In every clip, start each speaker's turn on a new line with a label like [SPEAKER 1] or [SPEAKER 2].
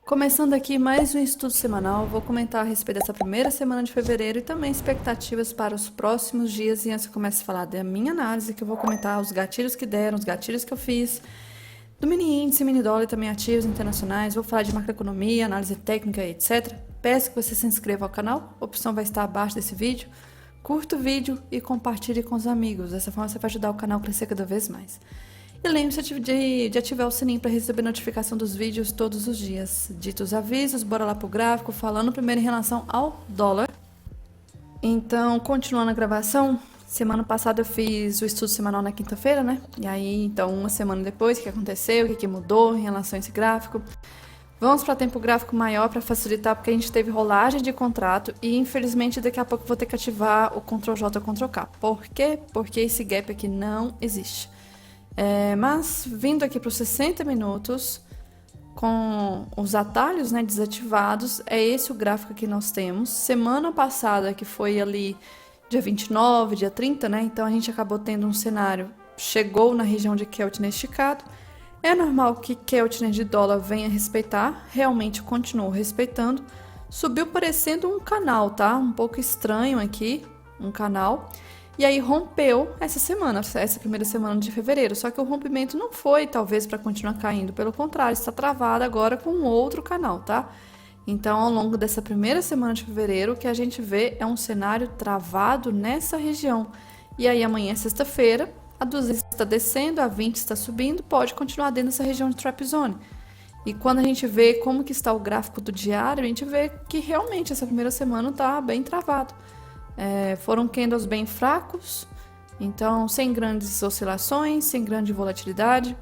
[SPEAKER 1] Começando aqui mais um estudo semanal, vou comentar a respeito dessa primeira semana de fevereiro e também expectativas para os próximos dias. E antes eu começo a falar da minha análise, que eu vou comentar os gatilhos que deram, os gatilhos que eu fiz, do mini índice, mini dólar e também ativos internacionais. Vou falar de macroeconomia, análise técnica e etc. Peço que você se inscreva ao canal, a opção vai estar abaixo desse vídeo. Curta o vídeo e compartilhe com os amigos, dessa forma você vai ajudar o canal a crescer cada vez mais. E lembre-se de ativar o sininho para receber notificação dos vídeos todos os dias. Ditos avisos, bora lá pro gráfico, falando primeiro em relação ao dólar. Então, continuando a gravação, semana passada eu fiz o estudo semanal na quinta-feira, né? E aí, então, uma semana depois, o que aconteceu, o que mudou em relação a esse gráfico. Vamos para tempo gráfico maior para facilitar, porque a gente teve rolagem de contrato e, infelizmente, daqui a pouco eu vou ter que ativar o Ctrl+J, Ctrl+K. Por quê? Porque esse gap aqui não existe. Mas, vindo aqui para os 60 minutos, com os atalhos, né, desativados, é esse o gráfico que nós temos. Semana passada, que foi ali dia 29, dia 30, né, então a gente acabou tendo um cenário, chegou na região de Keltner esticado. É normal que Keltner de dólar venha respeitar, realmente continuou respeitando. Subiu parecendo um canal, tá? Um pouco estranho aqui, um canal. E aí rompeu essa semana, essa primeira semana de fevereiro. Só que o rompimento não foi, talvez, para continuar caindo. Pelo contrário, está travado agora com um outro canal, tá? Então, ao longo dessa primeira semana de fevereiro, o que a gente vê é um cenário travado nessa região. E aí amanhã, sexta-feira, a 200 está descendo, a 20 está subindo, pode continuar dentro dessa região de trap zone. E quando a gente vê como que está o gráfico do diário, a gente vê que realmente essa primeira semana está bem travado. Foram candles bem fracos, então sem grandes oscilações, sem grande volatilidade.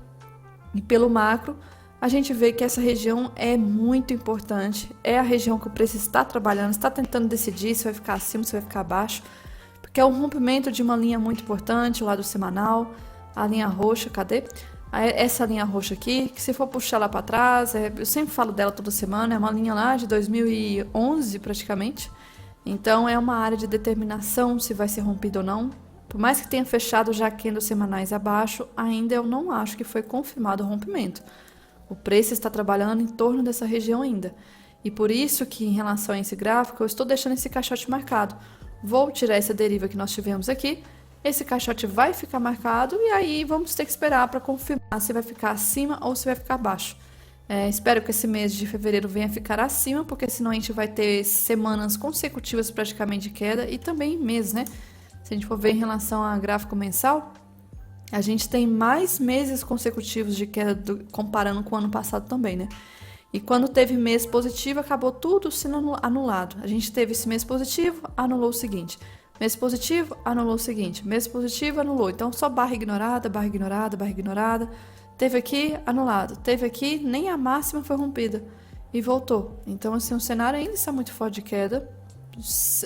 [SPEAKER 1] E pelo macro, a gente vê que essa região é muito importante, é a região que o preço está trabalhando, está tentando decidir se vai ficar acima, se vai ficar abaixo, porque é o rompimento de uma linha muito importante, o lado semanal, a linha roxa, cadê? Essa linha roxa aqui, que se for puxar lá para trás, eu sempre falo dela toda semana, é uma linha lá de 2011 praticamente. Então, é uma área de determinação se vai ser rompido ou não. Por mais que tenha fechado já candles semanais abaixo, ainda eu não acho que foi confirmado o rompimento. O preço está trabalhando em torno dessa região ainda. E por isso que, em relação a esse gráfico, eu estou deixando esse caixote marcado. Vou tirar essa deriva que nós tivemos aqui. Esse caixote vai ficar marcado e aí vamos ter que esperar para confirmar se vai ficar acima ou se vai ficar abaixo. Espero que esse mês de fevereiro venha ficar acima, porque senão a gente vai ter semanas consecutivas praticamente de queda e também mês, né? Se a gente for ver em relação a gráfico mensal, a gente tem mais meses consecutivos de queda comparando com o ano passado também, né? E quando teve mês positivo, acabou tudo sendo anulado. A gente teve esse mês positivo, anulou o seguinte. Mês positivo, anulou o seguinte. Mês positivo, anulou. Então, só barra ignorada, barra ignorada, barra ignorada. Teve aqui, anulado. Teve aqui, nem a máxima foi rompida. E voltou. Então, assim, o cenário ainda está muito forte de queda. Isso,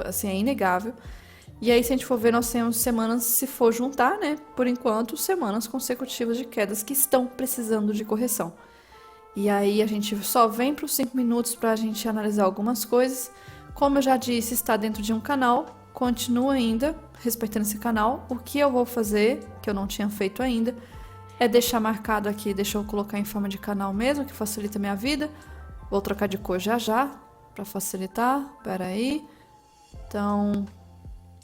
[SPEAKER 1] assim, é inegável. E aí, se a gente for ver, nós temos semanas, se for juntar, né? Por enquanto, semanas consecutivas de quedas que estão precisando de correção. E aí, a gente só vem para os 5 minutos para a gente analisar algumas coisas. Como eu já disse, está dentro de um canal. Continua ainda respeitando esse canal. O que eu vou fazer, que eu não tinha feito ainda, é deixar marcado aqui, deixa eu colocar em forma de canal mesmo, que facilita a minha vida. Vou trocar de cor já já, para facilitar. Pera aí. Então,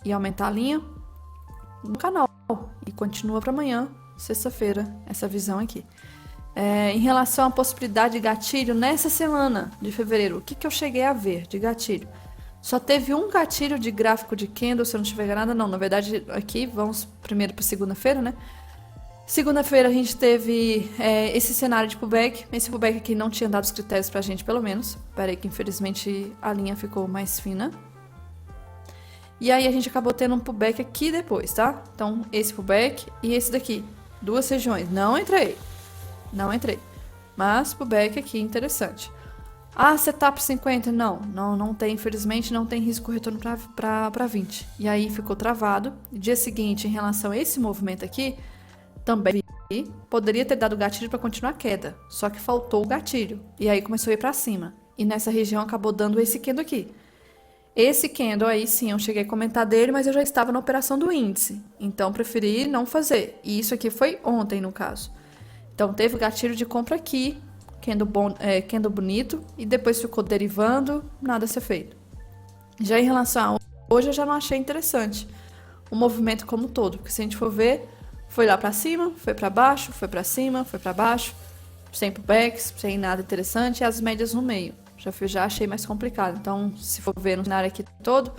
[SPEAKER 1] e aumentar a linha no canal. E continua para amanhã, sexta-feira, essa visão aqui. Em relação à possibilidade de gatilho, nessa semana de fevereiro, o que eu cheguei a ver de gatilho? Só teve um gatilho de gráfico de candle, se eu não estiver enganada. Não, na verdade, aqui, vamos primeiro para segunda-feira, né? Segunda-feira a gente teve esse cenário de pullback. Esse pullback aqui não tinha dado os critérios pra gente, pelo menos. Peraí que infelizmente a linha ficou mais fina. E aí a gente acabou tendo um pullback aqui depois, tá? Então, esse pullback e esse daqui. Duas regiões. Não entrei. Mas pullback aqui, interessante. Setup 50, não tem, infelizmente, não tem risco retorno para 20. E aí ficou travado. Dia seguinte, em relação a esse movimento aqui, também poderia ter dado gatilho para continuar a queda, só que faltou o gatilho, e aí começou a ir para cima, e nessa região acabou dando esse candle aqui. Esse candle aí sim, eu cheguei a comentar dele, mas eu já estava na operação do índice, então preferi não fazer, e isso aqui foi ontem no caso. Então teve gatilho de compra aqui, candle bonito, e depois ficou derivando, nada a ser feito. Já em relação a hoje, eu já não achei interessante o movimento como um todo, porque se a gente for ver, foi lá pra cima, foi pra baixo, foi pra cima, foi pra baixo, sem pullbacks, sem nada interessante, e as médias no meio. Já achei mais complicado. Então, se for ver no cenário aqui todo,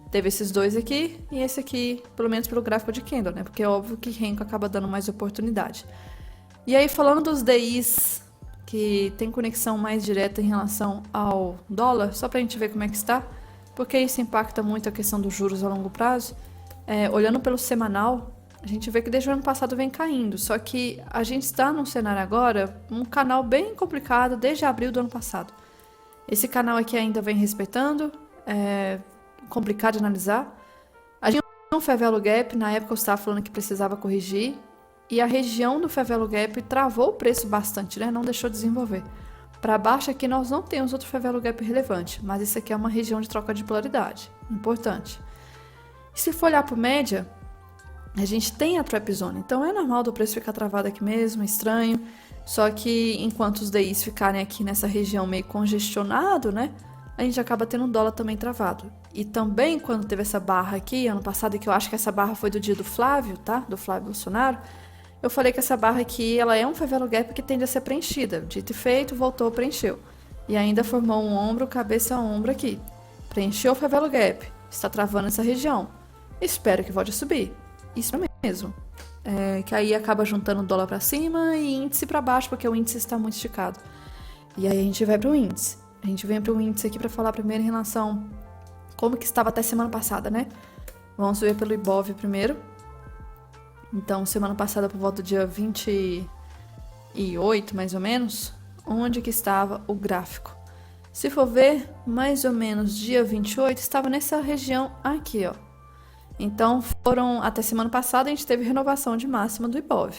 [SPEAKER 1] teve esses dois aqui e esse aqui, pelo menos pelo gráfico de candle, né? Porque é óbvio que Renko acaba dando mais oportunidade. E aí, falando dos DIs que tem conexão mais direta em relação ao dólar, só pra gente ver como é que está, porque isso impacta muito a questão dos juros a longo prazo. Olhando pelo semanal, a gente vê que desde o ano passado vem caindo, só que a gente está num cenário agora, um canal bem complicado desde abril do ano passado. Esse canal aqui ainda vem respeitando, complicado de analisar. A gente tinha um Fair Value Gap, na época eu estava falando que precisava corrigir, e a região do Fair Value Gap travou o preço bastante, né? Não deixou desenvolver. Para baixo aqui nós não temos outro Fair Value Gap relevante, mas isso aqui é uma região de troca de polaridade, importante. E se for olhar por média, a gente tem a Trap Zone, então é normal do preço ficar travado aqui mesmo, estranho, só que enquanto os DIs ficarem aqui nessa região meio congestionado, né, a gente acaba tendo um dólar também travado. E também quando teve essa barra aqui, ano passado, que eu acho que essa barra foi do dia do Flávio, tá, do Flávio Bolsonaro, eu falei que essa barra aqui, ela é um Fair Value Gap que tende a ser preenchida, dito e feito, voltou, preencheu. E ainda formou um ombro, cabeça a ombro aqui. Preencheu o Fair Value Gap, está travando essa região. Espero que volte a subir. Isso mesmo. Que aí acaba juntando o dólar para cima e índice para baixo, porque o índice está muito esticado. E aí a gente vai para o índice. A gente vem para o índice aqui para falar primeiro em relação como que estava até semana passada, né? Vamos ver pelo Ibov primeiro. Então, semana passada, por volta do dia 28, mais ou menos, onde que estava o gráfico? Se for ver, mais ou menos dia 28, estava nessa região aqui, ó. Então, até semana passada, a gente teve renovação de máxima do Ibov.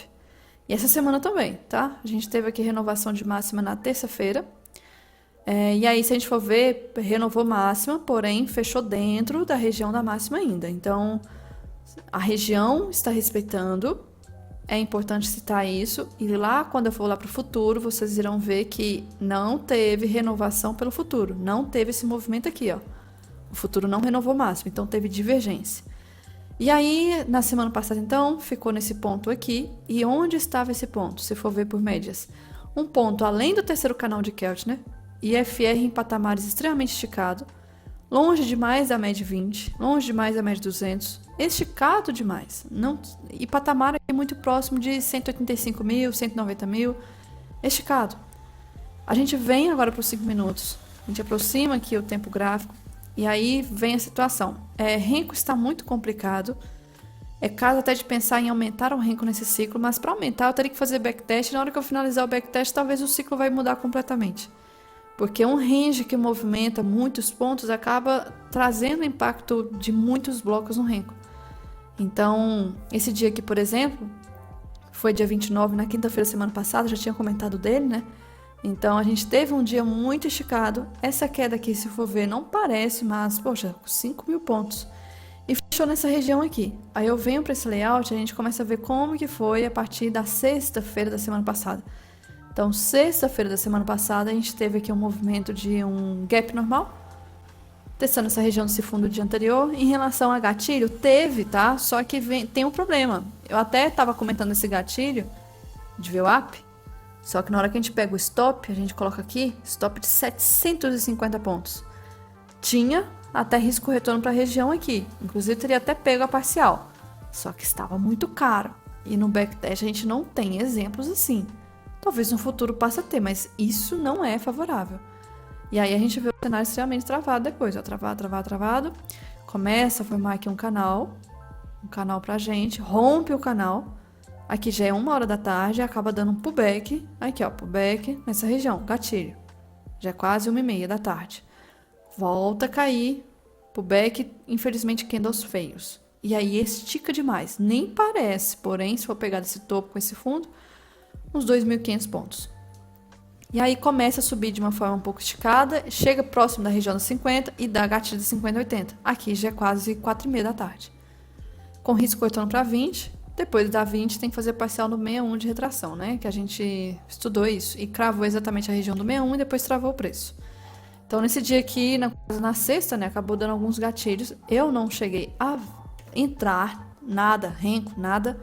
[SPEAKER 1] E essa semana também, tá? A gente teve aqui renovação de máxima na terça-feira. E aí, se a gente for ver, renovou máxima, porém, fechou dentro da região da máxima ainda. Então, a região está respeitando. É importante citar isso. E lá, quando eu for lá para o futuro, vocês irão ver que não teve renovação pelo futuro. Não teve esse movimento aqui, ó. O futuro não renovou máximo, então teve divergência. E aí, na semana passada, então, ficou nesse ponto aqui. E onde estava esse ponto, se for ver por médias? Um ponto além do terceiro canal de Keltner, IFR em patamares extremamente esticado, longe demais da média 20, longe demais da média 200, esticado demais. E patamar aqui muito próximo de 185 mil, 190 mil, esticado. A gente vem agora para os 5 minutos, a gente aproxima aqui o tempo gráfico, e aí vem a situação. Renko está muito complicado. É caso até de pensar em aumentar o Renko nesse ciclo, mas para aumentar eu teria que fazer backtest. Na hora que eu finalizar o backtest, talvez o ciclo vai mudar completamente. Porque um range que movimenta muitos pontos acaba trazendo impacto de muitos blocos no Renko. Então, esse dia aqui, por exemplo, foi dia 29, na quinta-feira, semana passada, já tinha comentado dele, né? Então, a gente teve um dia muito esticado. Essa queda aqui, se for ver, não parece, mas, poxa, 5 mil pontos. E fechou nessa região aqui. Aí eu venho para esse layout e a gente começa a ver como que foi a partir da sexta-feira da semana passada. Então, sexta-feira da semana passada, a gente teve aqui um movimento de um gap normal, testando essa região desse fundo do dia anterior. Em relação a gatilho, teve, tá? Só que tem um problema. Eu até estava comentando esse gatilho de VWAP, só que na hora que a gente pega o stop, a gente coloca aqui, stop de 750 pontos. Tinha até risco retorno para a região aqui. Inclusive, teria até pego a parcial. Só que estava muito caro. E no backtest a gente não tem exemplos assim. Talvez no futuro passe a ter, mas isso não é favorável. E aí a gente vê o cenário extremamente travado depois. Ó, travado. Começa a formar aqui um canal pra gente. Rompe o canal. Aqui já é 1h da tarde, acaba dando um pullback. Aqui, ó, pullback nessa região, gatilho. Já é quase 1h30 da tarde. Volta a cair, pullback, infelizmente, candles feios. E aí estica demais. Nem parece, porém, se for pegar esse topo com esse fundo, uns 2.500 pontos. E aí começa a subir de uma forma um pouco esticada, chega próximo da região dos 50 e dá gatilho de 50 a 80. Aqui já é quase 4h30 da tarde. Com risco cortando para 20, depois da 20 tem que fazer parcial no 61 de retração, né? Que a gente estudou isso e cravou exatamente a região do 61 e depois travou o preço. Então, nesse dia aqui, na sexta, né, acabou dando alguns gatilhos. Eu não cheguei a entrar, nada, renco, nada.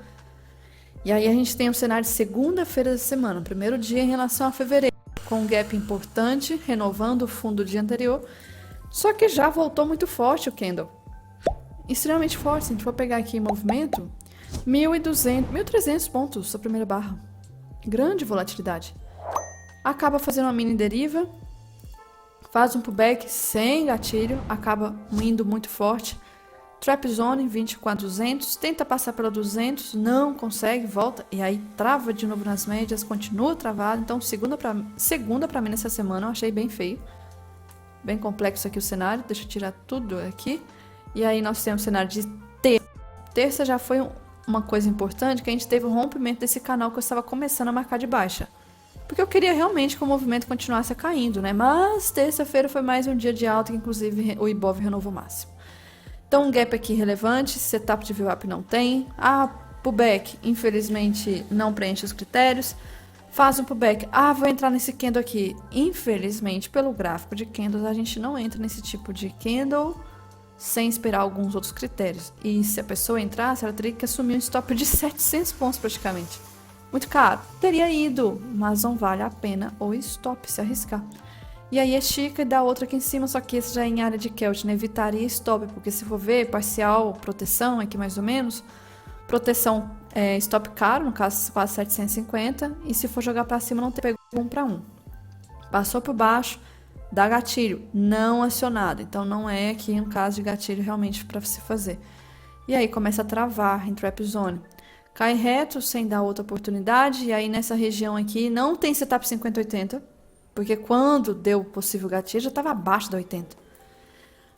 [SPEAKER 1] E aí a gente tem o cenário de segunda-feira da semana, primeiro dia em relação a fevereiro, com um gap importante, renovando o fundo do dia anterior. Só que já voltou muito forte o candle. Extremamente forte. Se a gente for pegar aqui em movimento, 1.200, 1.300 pontos a primeira barra. Grande volatilidade. Acaba fazendo uma mini deriva. Faz um pullback sem gatilho. Acaba indo muito forte. Trap Zone 24.200. Tenta passar pela 200. Não consegue. Volta. E aí trava de novo nas médias. Continua travado. Então segunda pra mim nessa semana eu achei bem feio. Bem complexo aqui o cenário. Deixa eu tirar tudo aqui. E aí nós temos o cenário de terça. Terça já foi uma coisa importante, que a gente teve o rompimento desse canal que eu estava começando a marcar de baixa. Porque eu queria realmente que o movimento continuasse caindo, né? Mas terça-feira foi mais um dia de alta, que inclusive o Ibov renovou o máximo. Então um gap aqui relevante, setup de VWAP não tem. A pullback, infelizmente, não preenche os critérios. Faz um pullback. Vou entrar nesse candle aqui. Infelizmente, pelo gráfico de candles, a gente não entra nesse tipo de candle sem esperar alguns outros critérios. E se a pessoa entrasse, ela teria que assumir um stop de 700 pontos praticamente. Muito caro. Teria ido, mas não vale a pena o stop se arriscar. E aí estica e dá outra aqui em cima, só que esse já é em área de Keltner, evitaria stop, porque se for ver, parcial, proteção aqui mais ou menos, proteção stop caro, no caso quase 750, e se for jogar para cima não tem pego 1 para 1. Passou por baixo, dá gatilho, não acionado. Então não é aqui um caso de gatilho realmente para se fazer. E aí começa a travar em trap zone. Cai reto sem dar outra oportunidade. E aí nessa região aqui não tem setup 50-80. Porque quando deu o possível gatilho já estava abaixo da 80.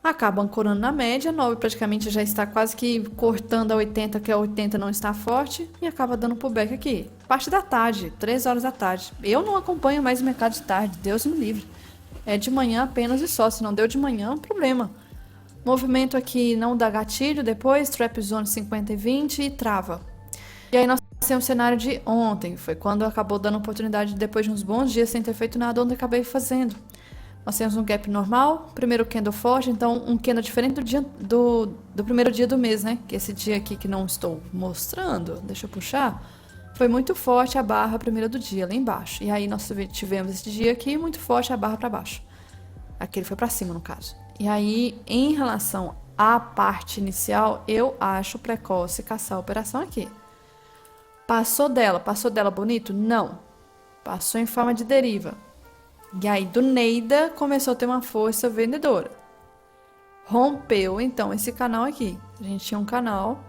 [SPEAKER 1] Acaba ancorando na média. 9 praticamente já está quase que cortando a 80, que a 80 não está forte. E acaba dando pullback aqui. Parte da tarde, 3 horas da tarde. Eu não acompanho mais o mercado de tarde. Deus me livre. É de manhã apenas e só. Se não deu de manhã, é um problema. Movimento aqui não dá gatilho. Depois, trap zone 50 e 20 e trava. E aí nós temos o cenário de ontem. Foi quando acabou dando oportunidade, depois de uns bons dias sem ter feito nada, onde acabei fazendo. Nós temos um gap normal. Primeiro candle forte. Então, um candle diferente do primeiro dia do mês, né? Que esse dia aqui que não estou mostrando. Deixa eu puxar. Foi muito forte a barra primeira do dia, lá embaixo. E aí nós tivemos esse dia aqui muito forte a barra para baixo. Aquele foi para cima, no caso. E aí, em relação à parte inicial, eu acho precoce caçar a operação aqui. Passou dela bonito? Não. Passou em forma de deriva. E aí, do Neida, começou a ter uma força vendedora. Rompeu, então, esse canal aqui. A gente tinha um canal,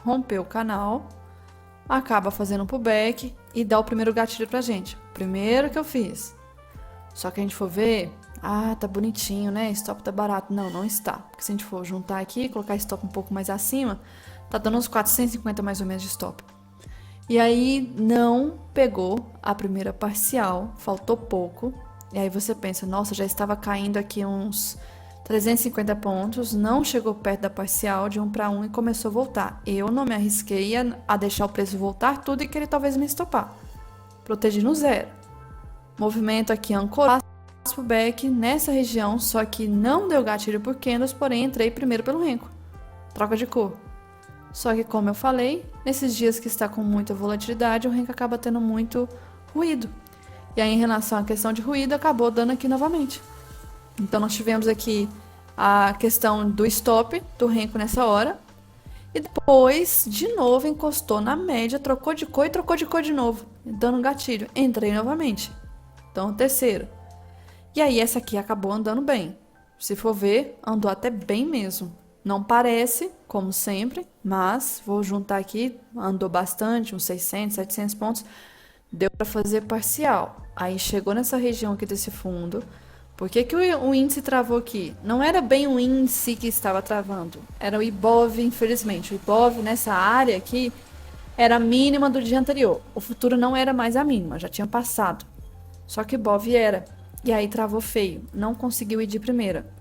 [SPEAKER 1] rompeu o canal, acaba fazendo um pullback e dá o primeiro gatilho pra gente. Primeiro que eu fiz. Só que a gente for ver, tá bonitinho, né? Stop tá barato. Não, não está. Porque se a gente for juntar aqui, colocar stop um pouco mais acima, tá dando uns 450 mais ou menos de stop. E aí não pegou a primeira parcial, faltou pouco. E aí você pensa, nossa, já estava caindo aqui uns 350 pontos, não chegou perto da parcial de 1 para 1 e começou a voltar. Eu não me arrisquei a deixar o preço voltar tudo e querer talvez me estopar. Protegi no zero. Movimento aqui ancorar, pullback nessa região, só que não deu gatilho por candles, porém entrei primeiro pelo renco. Troca de cor. Só que, como eu falei, nesses dias que está com muita volatilidade, o renco acaba tendo muito ruído. E aí, em relação à questão de ruído, acabou dando aqui novamente. Então, nós tivemos aqui a questão do stop do renco nessa hora. E depois, de novo, encostou na média, trocou de cor e trocou de cor de novo, dando um gatilho. Entrei novamente. Então, terceiro. E aí, essa aqui acabou andando bem. Se for ver, andou até bem mesmo. Não parece, como sempre, mas vou juntar aqui, andou bastante, uns 600, 700 pontos, deu para fazer parcial. Aí chegou nessa região aqui desse fundo. Por que que o índice travou aqui? Não era bem o índice que estava travando, era o Ibov, infelizmente. O Ibov nessa área aqui era a mínima do dia anterior. O futuro não era mais a mínima, já tinha passado. Só que o Ibov era. E aí travou feio, não conseguiu ir de primeira.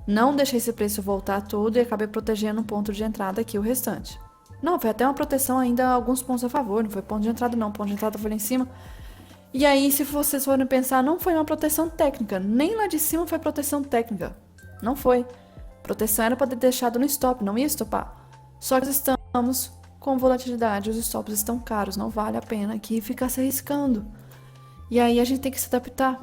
[SPEAKER 1] Não deixei esse preço voltar tudo e acabei protegendo o ponto de entrada aqui, o restante. Não, foi até uma proteção ainda, alguns pontos a favor, não foi ponto de entrada não, ponto de entrada foi lá em cima. E aí, se vocês forem pensar, não foi uma proteção técnica, nem lá de cima foi proteção técnica, não foi. Proteção era para ter deixado no stop, não ia estopar. Só que estamos com volatilidade, os stops estão caros, não vale a pena aqui ficar se arriscando. E aí a gente tem que se adaptar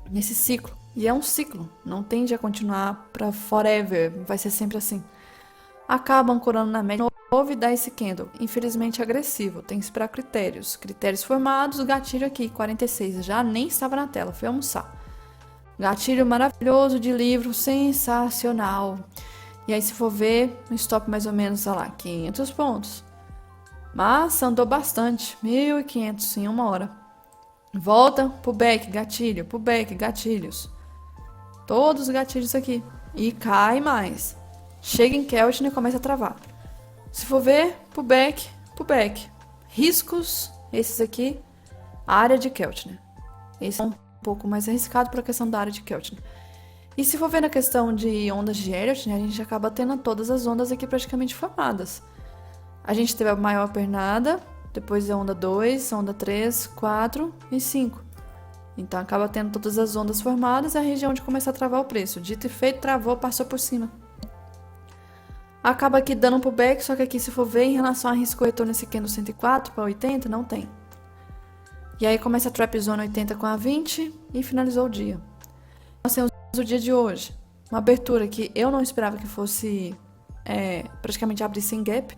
[SPEAKER 1] nesse ciclo. E é um ciclo, não tende a continuar para forever, vai ser sempre assim. Acaba ancorando na média novo e dá esse candle, infelizmente agressivo, tem que esperar critérios. Critérios formados, gatilho aqui, 46, já nem estava na tela, fui almoçar. Gatilho maravilhoso de livro, sensacional. E aí se for ver, um stop mais ou menos, olha lá, 500 pontos. Mas andou bastante, 1.500 em uma hora. Volta pro back, gatilho, pro back, gatilhos. Todos os gatilhos aqui. E cai mais. Chega em Keltner e começa a travar. Se for ver, pro back, pro back. Riscos, esses aqui, área de Keltner. Esse é um pouco mais arriscado por a questão da área de Keltner. E se for ver na questão de ondas de Elliott, né, a gente acaba tendo todas as ondas aqui praticamente formadas. A gente teve a maior pernada, depois a onda 2, onda 3, 4 e 5. Então acaba tendo todas as ondas formadas, é a região de começar a travar o preço. Dito e feito, travou, passou por cima. Acaba aqui dando um pullback, só que aqui se for ver em relação a risco retorno nesse candle 104 para 80, não tem. E aí começa a trap zone 80 com a 20 e finalizou o dia. Nós temos o dia de hoje. Uma abertura que eu não esperava que fosse praticamente abrir sem gap.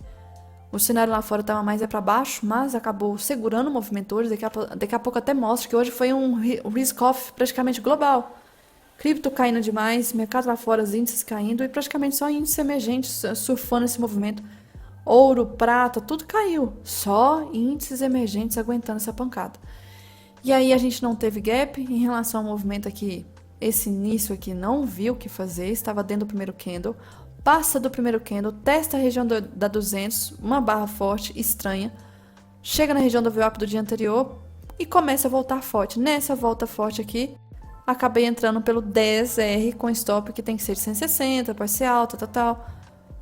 [SPEAKER 1] O cenário lá fora estava mais para baixo, mas acabou segurando o movimento hoje. Daqui a pouco até mostra que hoje foi um risk-off praticamente global. Cripto caindo demais, mercado lá fora, os índices caindo e praticamente só índices emergentes surfando esse movimento. Ouro, prata, tudo caiu. Só índices emergentes aguentando essa pancada. E aí a gente não teve gap em relação ao movimento aqui. Esse início aqui não viu o que fazer, estava dentro do primeiro candle. Passa do primeiro candle, testa a região da 200, uma barra forte, estranha. Chega na região do VWAP do dia anterior e começa a voltar forte. Nessa volta forte aqui, acabei entrando pelo 10R com stop que tem que ser de 160, parcial, tal.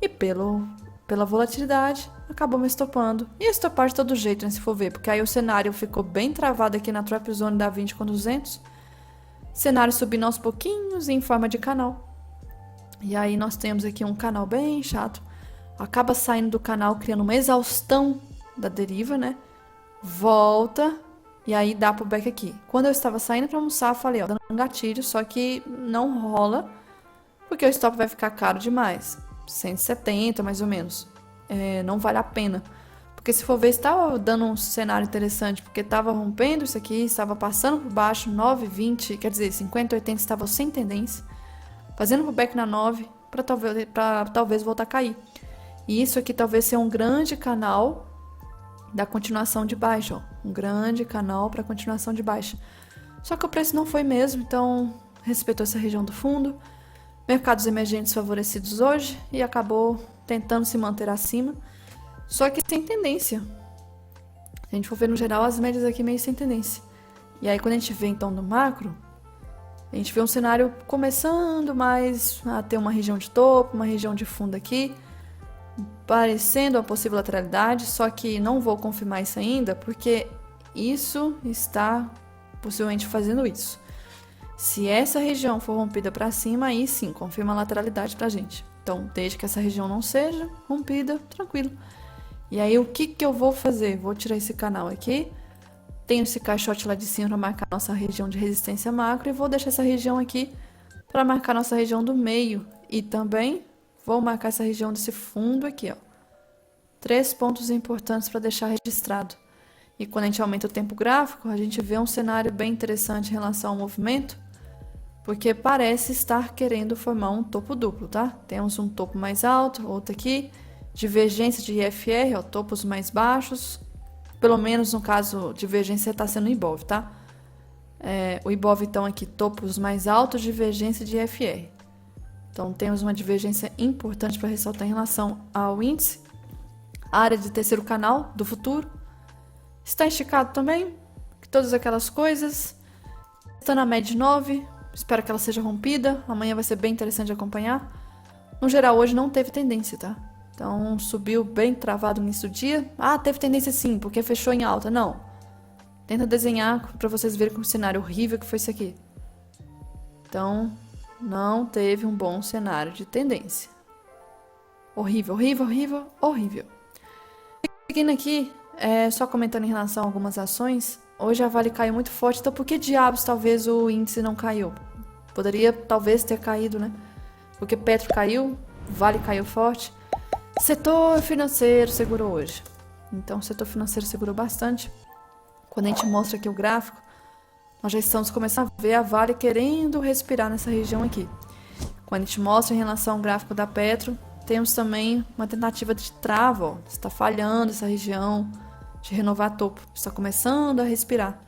[SPEAKER 1] E pela volatilidade, acabou me estopando. E estopar de todo jeito, né, se for ver, porque aí o cenário ficou bem travado aqui na trap zone da 20 com 200. Cenário subindo aos pouquinhos em forma de canal. E aí nós temos aqui um canal bem chato. Acaba saindo do canal, criando uma exaustão da deriva, né? Volta e aí dá pro back aqui. Quando eu estava saindo para almoçar, falei, ó, dando um gatilho, só que não rola, porque o stop vai ficar caro demais. 170 mais ou menos. Não vale a pena. Porque se for ver, estava dando um cenário interessante, porque estava rompendo isso aqui, estava passando por baixo, 9,20, quer dizer, 50,80 estava sem tendência. Fazendo pullback na 9 para talvez voltar a cair. E isso aqui talvez seja um grande canal da continuação de baixa. Ó. Um grande canal para continuação de baixa. Só que o preço não foi mesmo, então respeitou essa região do fundo. Mercados emergentes favorecidos hoje e acabou tentando se manter acima. Só que sem tendência. Se a gente for ver no geral, as médias aqui meio sem tendência. E aí quando a gente vê então no macro, a gente vê um cenário começando mais a ter uma região de topo, uma região de fundo aqui, parecendo uma possível lateralidade, só que não vou confirmar isso ainda, porque isso está possivelmente fazendo isso. Se essa região for rompida para cima, aí sim, confirma a lateralidade pra gente. Então, desde que essa região não seja rompida, tranquilo. E aí, o que eu vou fazer? Vou tirar esse canal aqui. Tenho esse caixote lá de cima para marcar nossa região de resistência macro e vou deixar essa região aqui para marcar nossa região do meio. E também vou marcar essa região desse fundo aqui, ó. 3 pontos importantes para deixar registrado. E quando a gente aumenta o tempo gráfico, a gente vê um cenário bem interessante em relação ao movimento, porque parece estar querendo formar um topo duplo, tá? Temos um topo mais alto, outro aqui, divergência de IFR, ó, topos mais baixos. Pelo menos no caso, divergência está sendo o IBOV, tá? O IBOV, então, aqui, topos mais altos, divergência de IFR. Então, temos uma divergência importante para ressaltar em relação ao índice. A área de terceiro canal do futuro está esticado também, todas aquelas coisas. Está na média de 9, espero que ela seja rompida. Amanhã vai ser bem interessante de acompanhar. No geral, hoje não teve tendência, tá? Então subiu bem travado no início do dia. Ah, teve tendência sim, porque fechou em alta. Não. Tenta desenhar para vocês verem que cenário horrível que foi isso aqui. Então, não teve um bom cenário de tendência. Horrível, horrível, horrível, horrível. Seguindo aqui, só comentando em relação a algumas ações. Hoje a Vale caiu muito forte, então por que diabos talvez o índice não caiu? Poderia talvez ter caído, né? Porque Petro caiu, Vale caiu forte. Setor financeiro segurou hoje. Então o setor financeiro segurou bastante. Quando a gente mostra aqui o gráfico, nós já estamos começando a ver a Vale querendo respirar nessa região aqui. Quando a gente mostra em relação ao gráfico da Petro, temos também uma tentativa de trava, ó. Está falhando essa região de renovar topo. Está começando a respirar.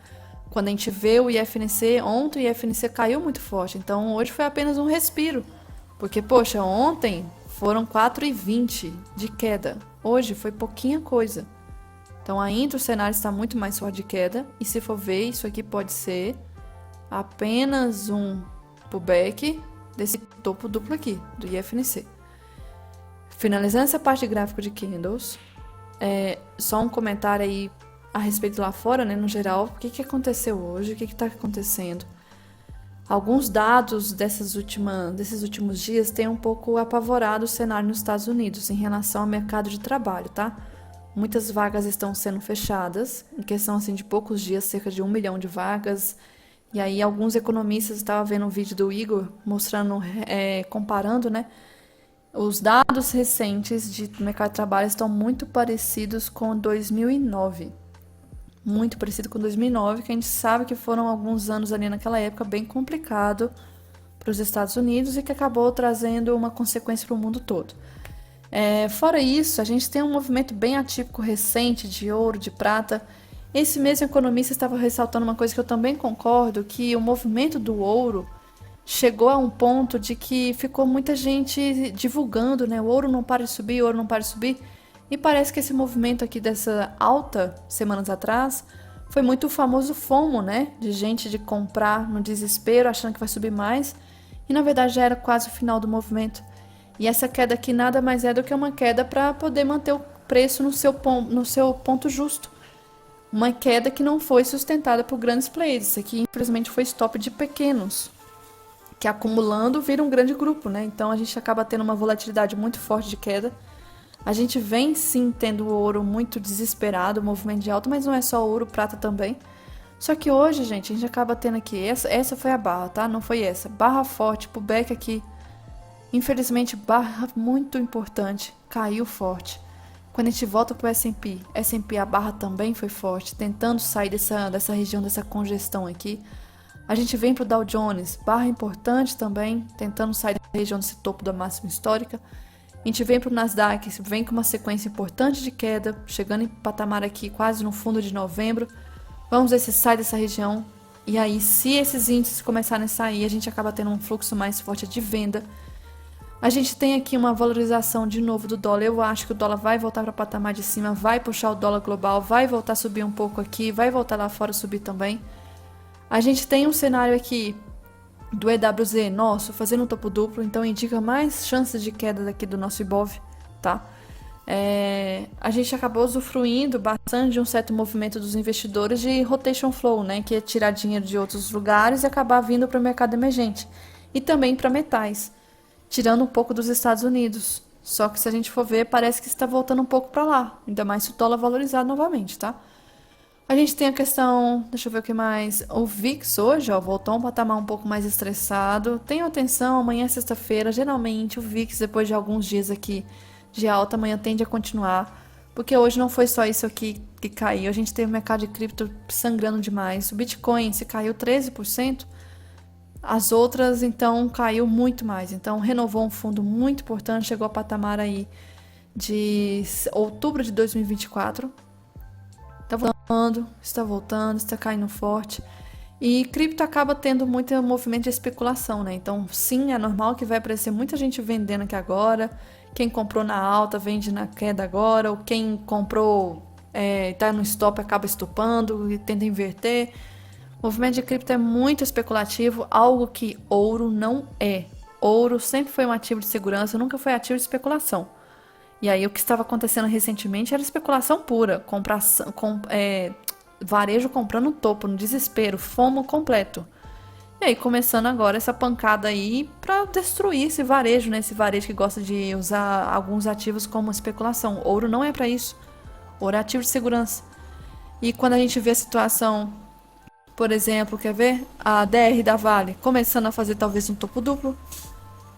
[SPEAKER 1] Quando a gente vê o IFNC, ontem o IFNC caiu muito forte. Então hoje foi apenas um respiro. Porque, poxa, ontem foram 4,20 de queda. Hoje foi pouquinha coisa. Então ainda o cenário está muito mais forte de queda. E se for ver, isso aqui pode ser apenas um pullback desse topo duplo aqui, do IFNC. Finalizando essa parte de gráfico de candles, só um comentário aí a respeito lá fora, né, no geral, o que aconteceu hoje, o que está acontecendo. Alguns dados desses últimos dias têm um pouco apavorado o cenário nos Estados Unidos em relação ao mercado de trabalho, tá? Muitas vagas estão sendo fechadas, em questão assim, de poucos dias, cerca de 1 milhão de vagas. E aí alguns economistas, estavam vendo um vídeo do Igor, mostrando, comparando, né? Os dados recentes de mercado de trabalho estão muito parecidos com 2009. Muito parecido com 2009, que a gente sabe que foram alguns anos ali naquela época bem complicado para os Estados Unidos e que acabou trazendo uma consequência para o mundo todo. Fora isso, a gente tem um movimento bem atípico recente de ouro, de prata. Esse mesmo economista estava ressaltando uma coisa que eu também concordo, que o movimento do ouro chegou a um ponto de que ficou muita gente divulgando, né? O ouro não para de subir, o ouro não para de subir. E parece que esse movimento aqui dessa alta, semanas atrás, foi muito o famoso FOMO, né? De gente de comprar no desespero, achando que vai subir mais. E na verdade já era quase o final do movimento. E essa queda aqui nada mais é do que uma queda para poder manter o preço no seu ponto justo. Uma queda que não foi sustentada por grandes players. Isso aqui, infelizmente, foi stop de pequenos, que acumulando vira um grande grupo, né? Então a gente acaba tendo uma volatilidade muito forte de queda. A gente vem sim tendo o ouro muito desesperado, o movimento de alta, mas não é só ouro, prata também. Só que hoje, gente, a gente acaba tendo aqui, essa foi a barra, tá? Não foi essa. Barra forte, pullback aqui. Infelizmente, barra muito importante, caiu forte. Quando a gente volta pro S&P, a barra também foi forte, tentando sair dessa região, dessa congestão aqui. A gente vem pro Dow Jones, barra importante também, tentando sair da região desse topo da máxima histórica. A gente vem pro Nasdaq, vem com uma sequência importante de queda, chegando em patamar aqui quase no fundo de novembro. Vamos ver se sai dessa região. E aí, se esses índices começarem a sair, a gente acaba tendo um fluxo mais forte de venda. A gente tem aqui uma valorização de novo do dólar. Eu acho que o dólar vai voltar para o patamar de cima, vai puxar o dólar global, vai voltar a subir um pouco aqui, vai voltar lá fora a subir também. A gente tem um cenário aqui do EWZ nosso fazendo um topo duplo, então indica mais chances de queda daqui do nosso Ibov, tá? A gente acabou usufruindo bastante de um certo movimento dos investidores de rotation flow, né? Que é tirar dinheiro de outros lugares e acabar vindo para o mercado emergente. E também para metais, tirando um pouco dos Estados Unidos. Só que se a gente for ver, parece que está voltando um pouco para lá. Ainda mais se o dólar valorizado novamente, tá? A gente tem a questão, deixa eu ver o que mais. O VIX hoje, ó, voltou a um patamar um pouco mais estressado. Tenham atenção, amanhã é sexta-feira. Geralmente o VIX, depois de alguns dias aqui de alta, amanhã tende a continuar. Porque hoje não foi só isso aqui que caiu. A gente teve o mercado de cripto sangrando demais. O Bitcoin se caiu 13%. As outras, então, caiu muito mais. Então, renovou um fundo muito importante, chegou a patamar aí de outubro de 2024. Está voltando, está caindo forte. E cripto acaba tendo muito movimento de especulação, né? Então, sim, é normal que vai aparecer muita gente vendendo aqui agora. Quem comprou na alta vende na queda agora. Ou quem comprou está no stop acaba estopando e tenta inverter. O movimento de cripto é muito especulativo, algo que ouro não é. Ouro sempre foi um ativo de segurança, nunca foi ativo de especulação. E aí o que estava acontecendo recentemente era especulação pura, varejo comprando topo, no desespero, FOMO completo. E aí começando agora essa pancada aí pra destruir esse varejo, né? Esse varejo que gosta de usar alguns ativos como especulação. Ouro não é pra isso. Ouro é ativo de segurança. E quando a gente vê a situação, por exemplo, quer ver? A DR da Vale começando a fazer talvez um topo duplo.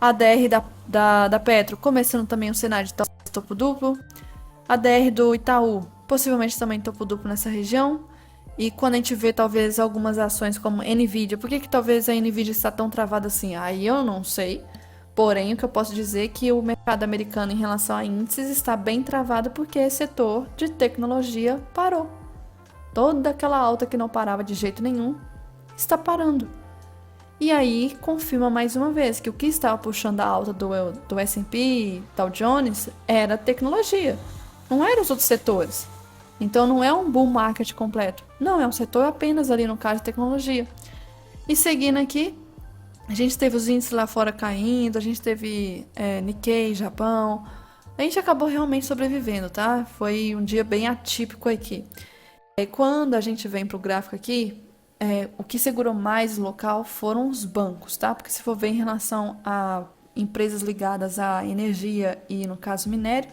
[SPEAKER 1] A DR da Petro começando também um cenário de topo duplo. A DR do Itaú possivelmente também topo duplo nessa região. E quando a gente vê talvez algumas ações como Nvidia, por que talvez a Nvidia está tão travada assim? Aí eu não sei. Porém, o que eu posso dizer é que o mercado americano em relação a índices está bem travado porque esse setor de tecnologia parou. Toda aquela alta que não parava de jeito nenhum está parando. E aí confirma mais uma vez que o que estava puxando a alta do S&P, Dow Jones, era tecnologia, não eram os outros setores. Então não é um bull market completo, não, é um setor apenas ali no caso de tecnologia. E seguindo aqui, a gente teve os índices lá fora caindo, a gente teve Nikkei, Japão, a gente acabou realmente sobrevivendo, tá? Foi um dia bem atípico aqui. E quando a gente vem para o gráfico aqui, o que segurou mais o local foram os bancos, tá? Porque se for ver em relação a empresas ligadas à energia e, no caso, minério,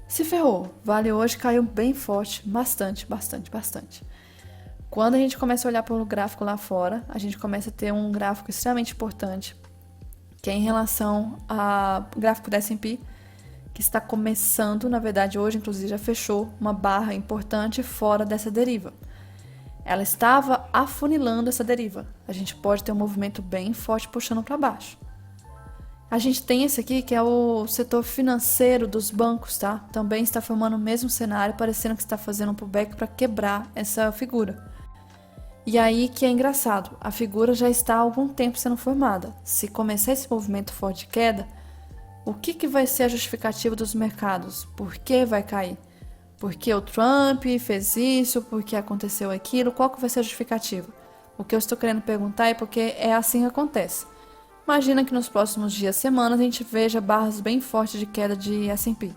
[SPEAKER 1] se ferrou. Vale hoje caiu bem forte, bastante. Quando a gente começa a olhar para o gráfico lá fora, a gente começa a ter um gráfico extremamente importante, que é em relação ao gráfico da S&P, que está começando, na verdade hoje inclusive já fechou uma barra importante fora dessa deriva. Ela estava afunilando essa deriva. A gente pode ter um movimento bem forte puxando para baixo. A gente tem esse aqui que é o setor financeiro dos bancos, tá? Também está formando o mesmo cenário, parecendo que está fazendo um pullback para quebrar essa figura. E aí que é engraçado, a figura já está há algum tempo sendo formada. Se começar esse movimento forte de queda, o que vai ser a justificativa dos mercados? Por que vai cair? Porque o Trump fez isso, porque aconteceu aquilo, qual que vai ser a justificativa? O que eu estou querendo perguntar é porque é assim que acontece. Imagina que nos próximos dias, semanas, a gente veja barras bem fortes de queda de S&P.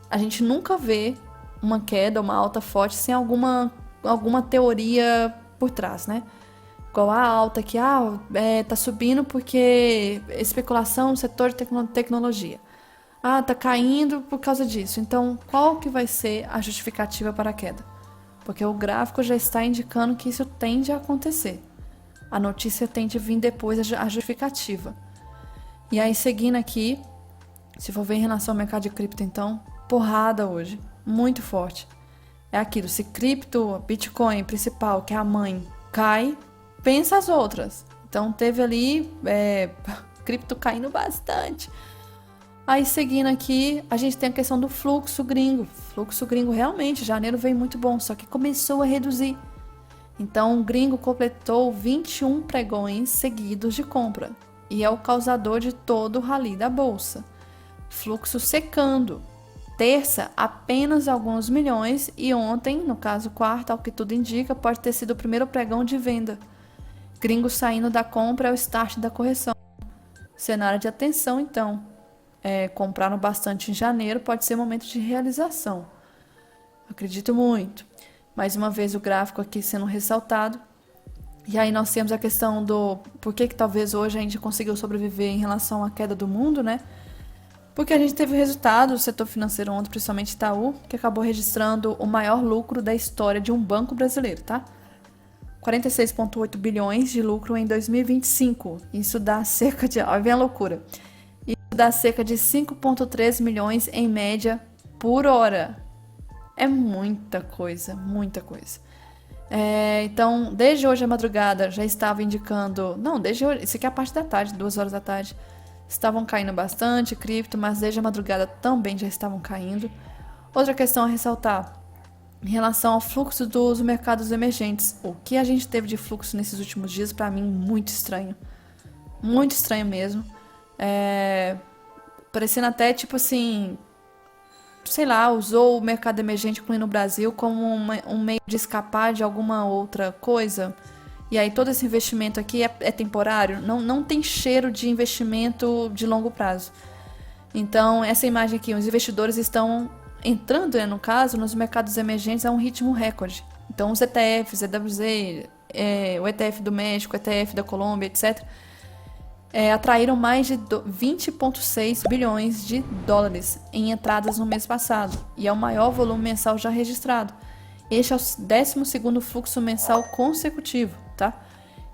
[SPEAKER 1] A gente nunca vê uma queda, uma alta forte sem alguma teoria por trás, né? Igual a alta que tá subindo porque especulação no setor de tecnologia. Tá caindo por causa disso. Então, qual que vai ser a justificativa para a queda? Porque o gráfico já está indicando que isso tende a acontecer. A notícia tende a vir depois a justificativa. E aí, seguindo aqui, se for ver em relação ao mercado de cripto, então, porrada hoje, muito forte. É aquilo, se cripto, Bitcoin principal, que é a mãe, cai, pensa as outras. Então, teve ali cripto caindo bastante. Aí, seguindo aqui, a gente tem a questão do fluxo gringo. Fluxo gringo, realmente, janeiro veio muito bom, só que começou a reduzir. Então, o gringo completou 21 pregões seguidos de compra. E é o causador de todo o rally da bolsa. Fluxo secando. Terça, apenas alguns milhões. E ontem, no caso quarta, ao que tudo indica, pode ter sido o primeiro pregão de venda. Gringo saindo da compra é o start da correção. Cenário de atenção, então. Compraram bastante em janeiro, pode ser momento de realização. Acredito muito. Mais uma vez o gráfico aqui sendo ressaltado. E aí nós temos a questão do por que talvez hoje a gente conseguiu sobreviver em relação à queda do mundo, né? Porque a gente teve o resultado do setor financeiro ontem, principalmente Itaú, que acabou registrando o maior lucro da história de um banco brasileiro, tá? 46,8 bilhões de lucro em 2025. Isso dá cerca de... Olha, vem a loucura. Isso dá cerca de 5,3 milhões em média por hora. É muita coisa, muita coisa. Então, desde hoje à madrugada já estava indicando... Não, desde hoje, isso aqui é a parte da tarde, 2 horas da tarde. Estavam caindo bastante cripto, mas desde a madrugada também já estavam caindo. Outra questão a ressaltar, em relação ao fluxo dos mercados emergentes. O que a gente teve de fluxo nesses últimos dias, para mim, muito estranho. Muito estranho mesmo. Parecendo até, tipo assim... sei lá, usou o mercado emergente, incluindo o Brasil, como um meio de escapar de alguma outra coisa. E aí todo esse investimento aqui é temporário, não tem cheiro de investimento de longo prazo. Então, essa imagem aqui, os investidores estão entrando, né, no caso, nos mercados emergentes a um ritmo recorde. Então, os ETFs, EWZ, o ETF do México, o ETF da Colômbia, etc., atraíram mais de 20,6 bilhões de dólares em entradas no mês passado, e é o maior volume mensal já registrado. Este é o 12º fluxo mensal consecutivo, tá?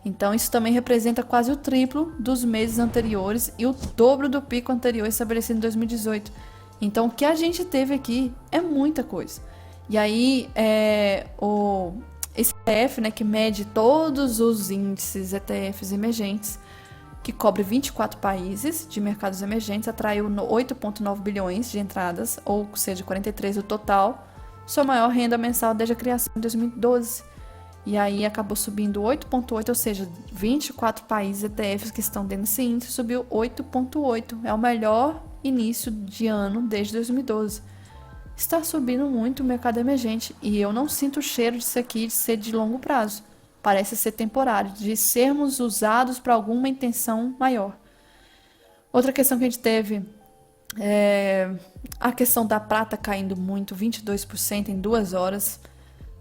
[SPEAKER 1] Então, isso também representa quase o triplo dos meses anteriores e o dobro do pico anterior estabelecido em 2018. Então, o que a gente teve aqui é muita coisa. E aí, esse ETF, né, que mede todos os índices ETFs emergentes, que cobre 24 países de mercados emergentes, atraiu 8,9 bilhões de entradas, ou seja, 43% do total, sua maior renda mensal desde a criação em 2012. E aí acabou subindo 8,8%, ou seja, 24 países ETFs que estão dentro desse índice subiu 8,8%. É o melhor início de ano desde 2012. Está subindo muito o mercado emergente e eu não sinto o cheiro disso aqui de ser de longo prazo. Parece ser temporário, de sermos usados para alguma intenção maior. Outra questão que a gente teve é a questão da prata caindo muito, 22% em 2 horas.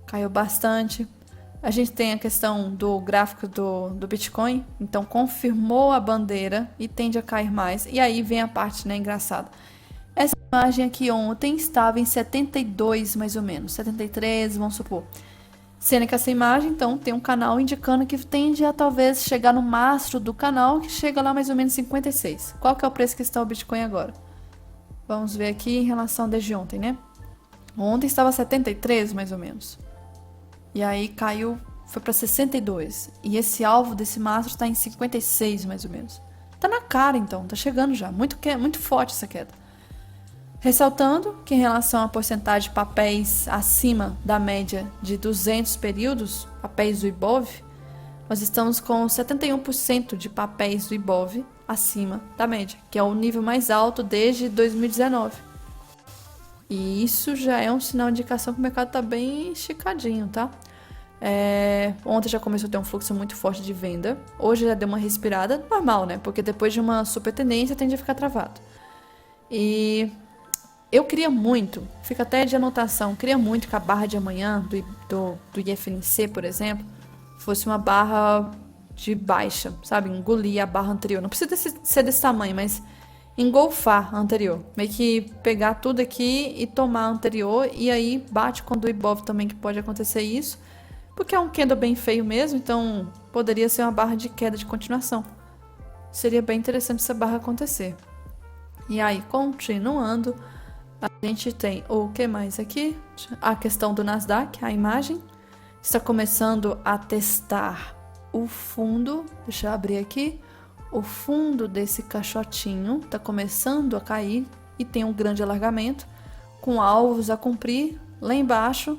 [SPEAKER 1] Caiu bastante. A gente tem a questão do gráfico do Bitcoin, então confirmou a bandeira e tende a cair mais. E aí vem a parte, né, engraçada. Essa imagem aqui ontem estava em 72 mais ou menos, 73, vamos supor. Sendo que essa imagem, então, tem um canal indicando que tende a talvez chegar no mastro do canal, que chega lá mais ou menos 56. Qual que é o preço que está o Bitcoin agora? Vamos ver aqui em relação desde ontem, né? Ontem estava 73 mais ou menos. E aí caiu, foi para 62. E esse alvo desse mastro está em 56 mais ou menos. Tá na cara então, tá chegando já. Muito forte essa queda. Ressaltando que em relação à porcentagem de papéis acima da média de 200 períodos, papéis do Ibov, nós estamos com 71% de papéis do Ibov acima da média, que é o nível mais alto desde 2019. E isso já é um sinal de indicação que o mercado está bem esticadinho, tá? Ontem já começou a ter um fluxo muito forte de venda. Hoje já deu uma respirada, normal, né? Porque depois de uma super tendência tende a ficar travado. E eu queria muito, fica até de anotação, queria muito que a barra de amanhã do IFNC, por exemplo, fosse uma barra de baixa, sabe? Engolir a barra anterior. Não precisa ser desse tamanho, mas engolfar a anterior. Meio que pegar tudo aqui e tomar a anterior, e aí bate com o Ibov também, que pode acontecer isso, porque é um candle bem feio mesmo, então poderia ser uma barra de queda de continuação. Seria bem interessante essa barra acontecer. E aí, continuando, a gente tem o que mais aqui? A questão do Nasdaq, a imagem. Está começando a testar o fundo. Deixa eu abrir aqui. O fundo desse caixotinho está começando a cair e tem um grande alargamento, com alvos a cumprir lá embaixo.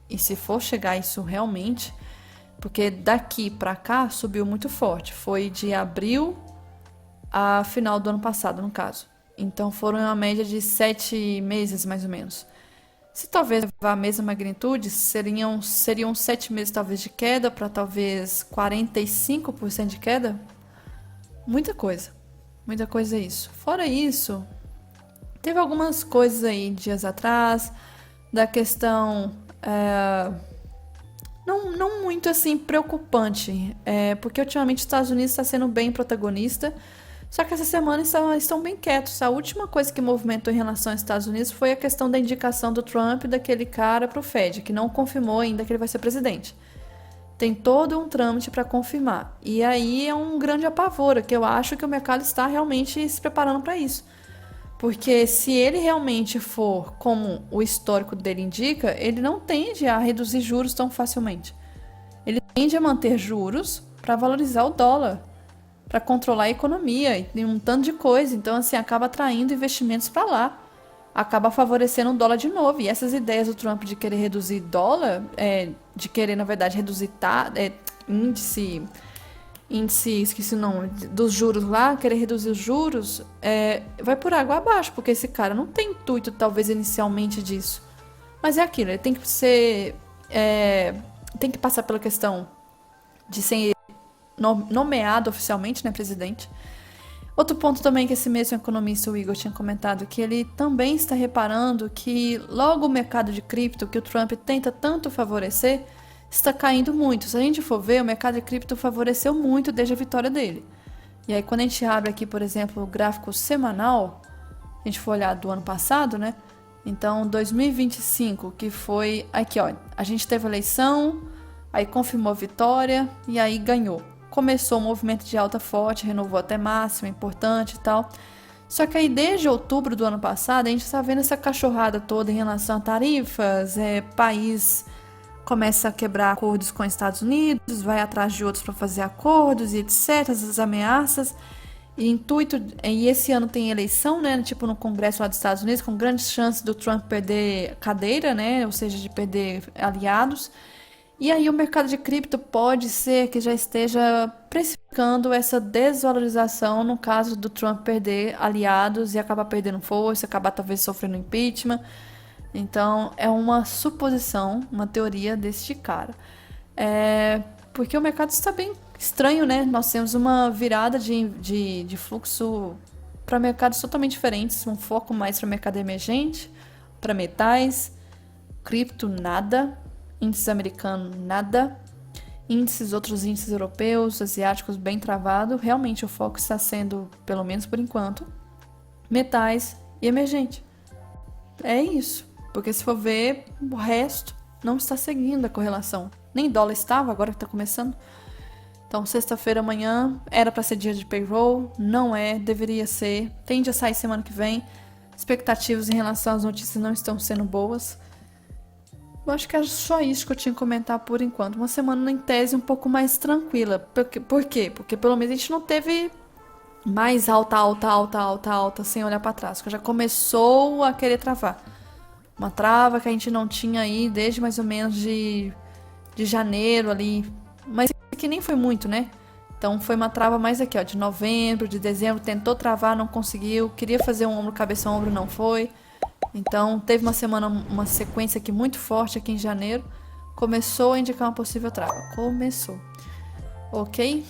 [SPEAKER 1] E se for chegar isso realmente, porque daqui para cá subiu muito forte. Foi de abril a final do ano passado, no caso. Então foram uma média de 7 meses, mais ou menos. Se talvez levar a mesma magnitude, seriam 7 meses talvez de queda para talvez 45% de queda. Muita coisa é isso. Fora isso, teve algumas coisas aí dias atrás, da questão não muito assim preocupante, porque ultimamente os Estados Unidos está sendo bem protagonista. Só que essa semana estão bem quietos. A última coisa que movimentou em relação aos Estados Unidos foi a questão da indicação do Trump daquele cara para o Fed, que não confirmou ainda que ele vai ser presidente. Tem todo um trâmite para confirmar. E aí é um grande apavoro, que eu acho que o mercado está realmente se preparando para isso. Porque se ele realmente for como o histórico dele indica, ele não tende a reduzir juros tão facilmente. Ele tende a manter juros para valorizar o dólar, para controlar a economia e um tanto de coisa. Então, assim, acaba atraindo investimentos para lá. Acaba favorecendo o dólar de novo. E essas ideias do Trump de querer reduzir dólar, de querer, na verdade, reduzir índice, esqueci o nome, dos juros lá, querer reduzir os juros, vai por água abaixo, porque esse cara não tem intuito, talvez, inicialmente disso. Mas é aquilo, ele tem que ser... tem que passar pela questão de ser nomeado oficialmente, né, presidente. Outro ponto também que esse mesmo economista, o Igor, tinha comentado, que ele também está reparando que logo o mercado de cripto, que o Trump tenta tanto favorecer, está caindo muito. Se a gente for ver, o mercado de cripto favoreceu muito desde a vitória dele. E aí quando a gente abre aqui, por exemplo, o gráfico semanal, a gente for olhar do ano passado, né? Então, 2025, que foi aqui, ó, a gente teve eleição, aí confirmou a vitória e aí ganhou. Começou um movimento de alta forte, renovou até máxima, importante e tal. Só que aí desde outubro do ano passado, a gente está vendo essa cachorrada toda em relação a tarifas, país começa a quebrar acordos com os Estados Unidos, vai atrás de outros para fazer acordos e etc, essas ameaças. E esse ano tem eleição, né, tipo no Congresso lá dos Estados Unidos, com grandes chances do Trump perder cadeira, né, ou seja, de perder aliados. E aí o mercado de cripto pode ser que já esteja precificando essa desvalorização no caso do Trump perder aliados e acabar perdendo força, acabar talvez sofrendo impeachment. Então é uma suposição, uma teoria deste cara. Porque o mercado está bem estranho, né? Nós temos uma virada de fluxo para mercados totalmente diferentes, um foco mais para mercado emergente, para metais, cripto, nada, índice americano, nada, outros índices europeus, asiáticos, bem travado. Realmente o foco está sendo, pelo menos por enquanto, metais e emergente. É isso, porque se for ver, o resto não está seguindo a correlação. Nem dólar estava, agora que está começando. Então, sexta-feira amanhã era para ser dia de payroll, não é, deveria ser, tende a sair semana que vem. Expectativas em relação às notícias não estão sendo boas. Eu acho que é só isso que eu tinha que comentar por enquanto. Uma semana, em tese, um pouco mais tranquila. Por quê? Porque pelo menos a gente não teve mais alta, sem olhar para trás. Que já começou a querer travar. Uma trava que a gente não tinha aí desde mais ou menos de janeiro ali. Mas que nem foi muito, né? Então foi uma trava mais aqui, ó, de novembro, de dezembro. Tentou travar, não conseguiu. Queria fazer um ombro, cabeça, ombro, não foi. Então teve uma semana, uma sequência aqui muito forte aqui em janeiro. Começou a indicar uma possível trava. Começou. Ok?